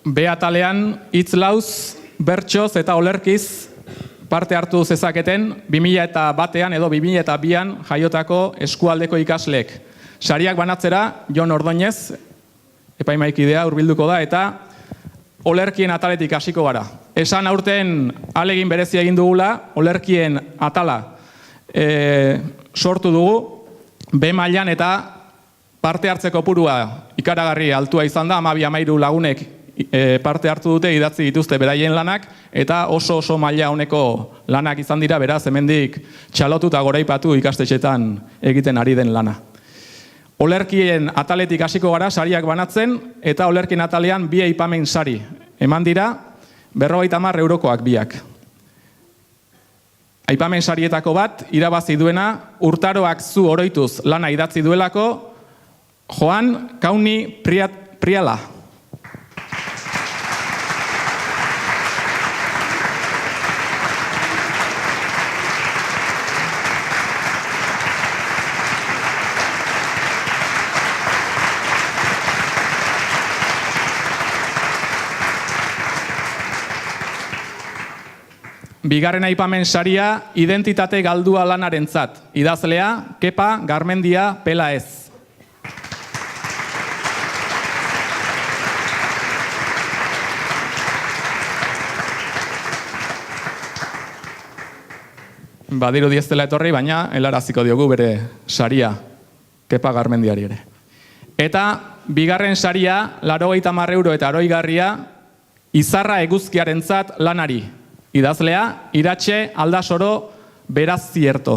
B atalean hitz lauz, bertsoz eta olerkiz parte hartu zezaketen 2001 edo 2002an jaiotako eskualdeko ikasleek. Sariak banatzera Jon Ordoñez, epaimaikidea hurbilduko da, eta olerkien ataletik hasiko gara. Esan aurten ahalegin berezia egin dugula, olerkien atala sortu dugu, B mailan eta parte hartzeko kopurua ikaragarri altua izan da, 12-13 lagunek parte hartu dute, idatzi dituzte beraien lanak, eta oso maila honeko lanak izan dira, beraz, hemendik txalotu eta goraipatu ikastetxetan egiten ari den lana. Olerkien ataletik hasiko gara, sariak banatzen, eta olerkien atalean 2 aipamen sari. Eman dira, 50 eurokoak biak. Aipamen sarietako bat, irabazi duena, urtaroak zu oroituz lana idatzi duelako, Joan Kauni Priala. Bigarren aipamen saria, identitate galdua lanarentzat. Idazlea, Kepa Garmendia Pelaez. Badiru dieztela etorri, baina helaraziko diogu bere saria, Kepa Garmendiari ere. Eta bigarren saria, 80 euro eta aroigarria, Izarra eguzkiarentzat lanari. Idazlea, Iratxe Aldasoro Beraz Zierto.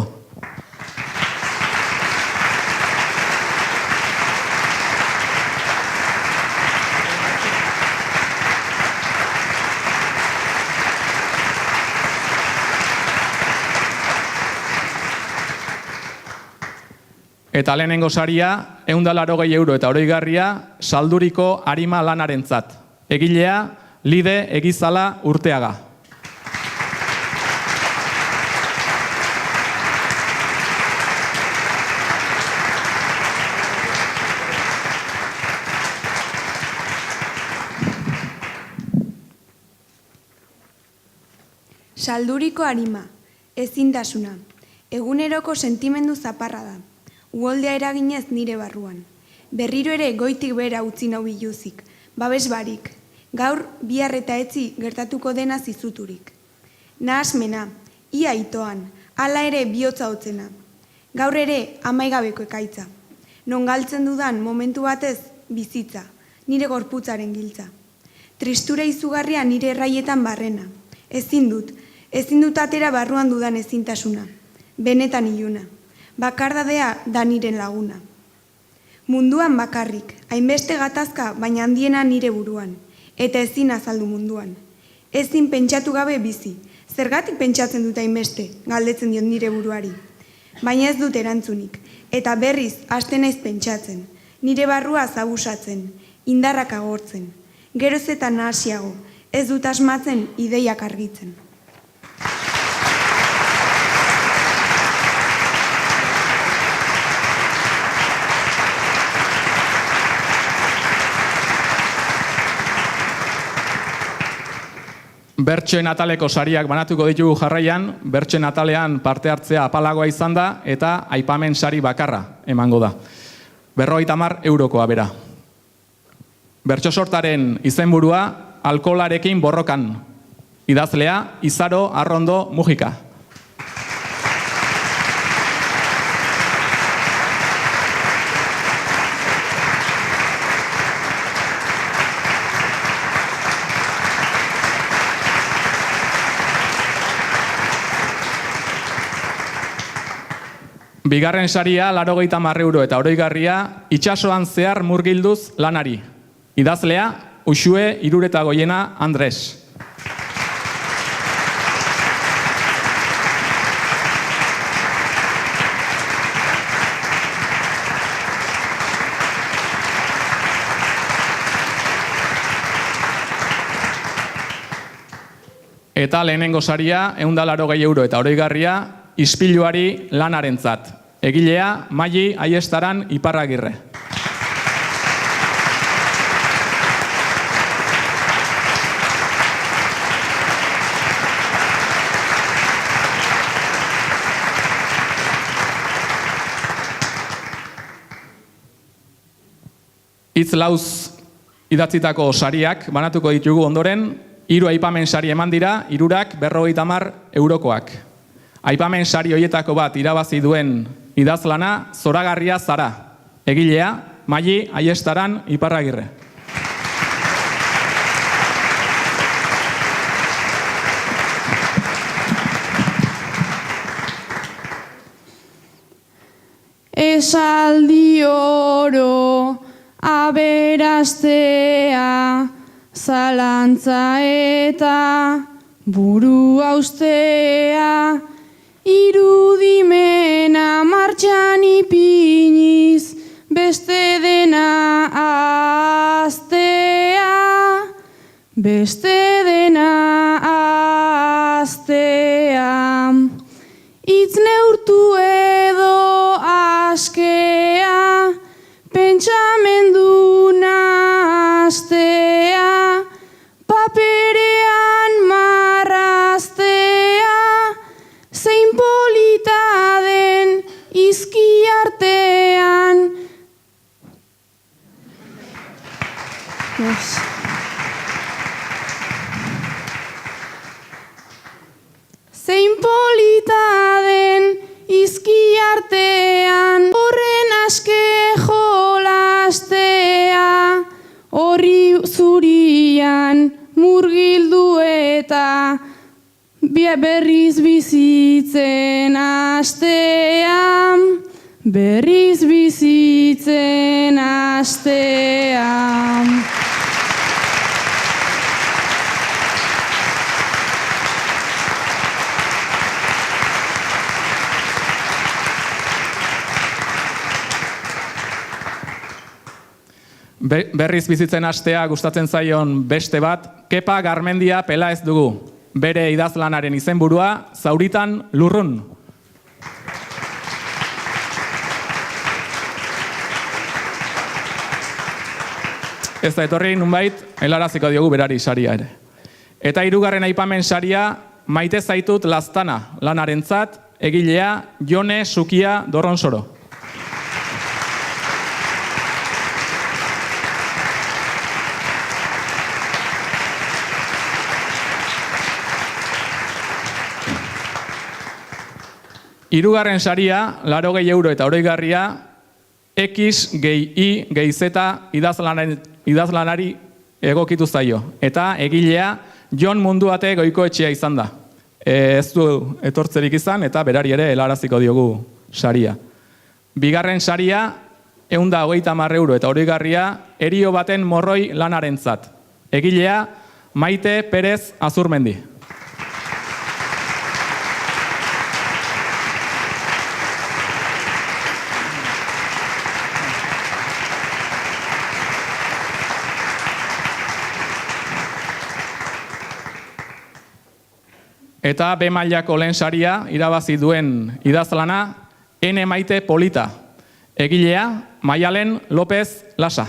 Eta lehenengo saria, 180 euro eta oroigarria, Salduriko Arima lanarentzat. Egilea, Lide Egizala Urteaga. Salduriko arima, ezintasuna, eguneroko sentimendu zaparra da, uholdea eraginez nire barruan. Berriro ere goitik bera utzi nau biluzik, babes barik, gaur bihar eta etzi gertatuko dena zizuturik. Nahasmena, ia itoan, hala ere bihotza hotzena. Gaur ere amaigabeko ekaitza. Non galtzen dudan momentu batez bizitza, nire gorputzaren giltza. Tristura izugarria nire erraietan barrena. Ezin dut atera barruan dudan ezintasuna. Benetan iluna. Bakardadea da niren laguna. Munduan bakarrik, hainbeste gatazka baina handiena nire buruan. Eta ezin azaldu munduan. Ezin pentsatu gabe bizi. Zergatik pentsatzen dut hainbeste, galdetzen diot nire buruari. Baina ez dut erantzunik. Eta berriz, hasten naiz pentsatzen. Nire barrua zabusatzen, indarrak agortzen. Geroz eta nahasiago, ez dut asmatzen ideiak argitzen. Bertsoen ataleko sariak banatuko ditugu jarraian, bertsoen atalean parte hartzea apalagoa izan da eta aipamen sari bakarra emango da. 50 eurokoa bera. Bertso sortaren izenburua, alkoholarekin borrokan. Idazlea, Izaro Arrondo Mujika. Bigarren saria, 80 euro eta oroigarria, itsasoan zehar murgilduz lanari. Idazlea, Uxue Iruretagoiena Andres. Eta lehenengo saria, 180 euro eta oroigarria, ispiluari lanarentzat. Egilea, Maili Aiestaran Iparragirre. hitz lauz idatzitako sariak banatuko ditugu ondoren, 3 aipamen sari eman dira, 3 50 eurokoak. Aipamen sari horietako bat irabazi duen idazlana Zoragarria Zara, egilea Maili Aiestaran Iparragirre. Esaldi oro aberastea, zalantza eta buru austea, irudimena martxan ipiniz, beste dena aztea, beste dena aztea. Itz neurtu edo askea, pentsamendu nahastea, paperean marraztea, zein polita den izki artean. Zein polita den izki artean, horren aske jolastea, horri zurian murgildu eta berriz bizitzen hastea, berriz bizitzen hastea. Berriz bizitzen hastea gustatzen zaion beste bat, Kepa Garmendia Pelaez dugu. Bere idazlanaren izenburua, Zauritan Lurrun. Ez da etorri nunbait, helaraziko diogu berari saria ere. Eta 3. aipamen saria, Maite zaitut Laztana, lanarentzat, egilea Jone Sukia Dorronsoro. Hirugarren saria, 80 euro eta oroigarria, X gehi Y gehi Z idazlanari egokitu zaio. Eta egilea Jon Munduate Goikoetxea izan da. Ez du etortzerik izan eta berari ere helaraziko diogu saria. Bigarren saria, 130 euro eta oroigarria, Herio baten morroi lanarentzat. Egilea Maite Perez Azurmendi. Eta B mailako lehen saria irabazi duen idazlana N Maite Polita. Egilea Maialen López Lasa.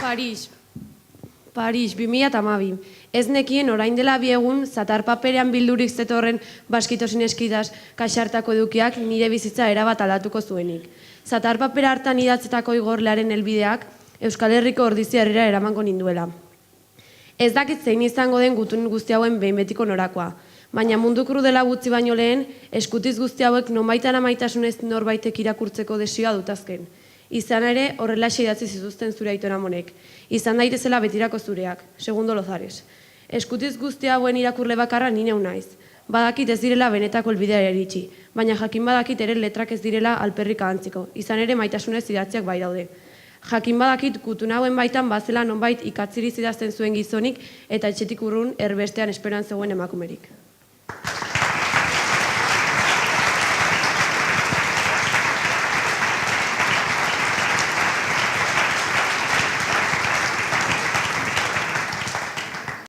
Paris, 2012. Ez nekien orain dela 2 egun zatar paperean bildurik zetorren baskitosin eskidaz kaxartako edukiak nire bizitza erabat aldatuko zuenik. Zatar papera hartan idatzetako igorlearen helbideak Euskal Herriko Ordizia herrira eramango ninduela. Ez dakit zein izango den gutun guzti hauen behin betiko norakoa, baina mundu krudela gutxi baino lehen eskutiz guzti hauek nonbaitan amaitasunez norbaitek irakurtzeko desioa dutazken. Izan ere, horrela idatzi zituzten zure Aiton Amonek. Izan daitezela betirako zureak, segundo Lozares. Eskutiz guzti hauen irakurle bakarra ni neu naiz. Badakit ez direla benetako helbidea iritsi, baina jakin badakit ere letrak ez direla alperrik ahantziko. Izan ere, maitasunez idatziak bai daude. Jakin badakit gutun hauen baitan bazela nonbait ikatziriz idazten zuen gizonik eta etxetik urrun erbestean esperan zegoen emakumerik.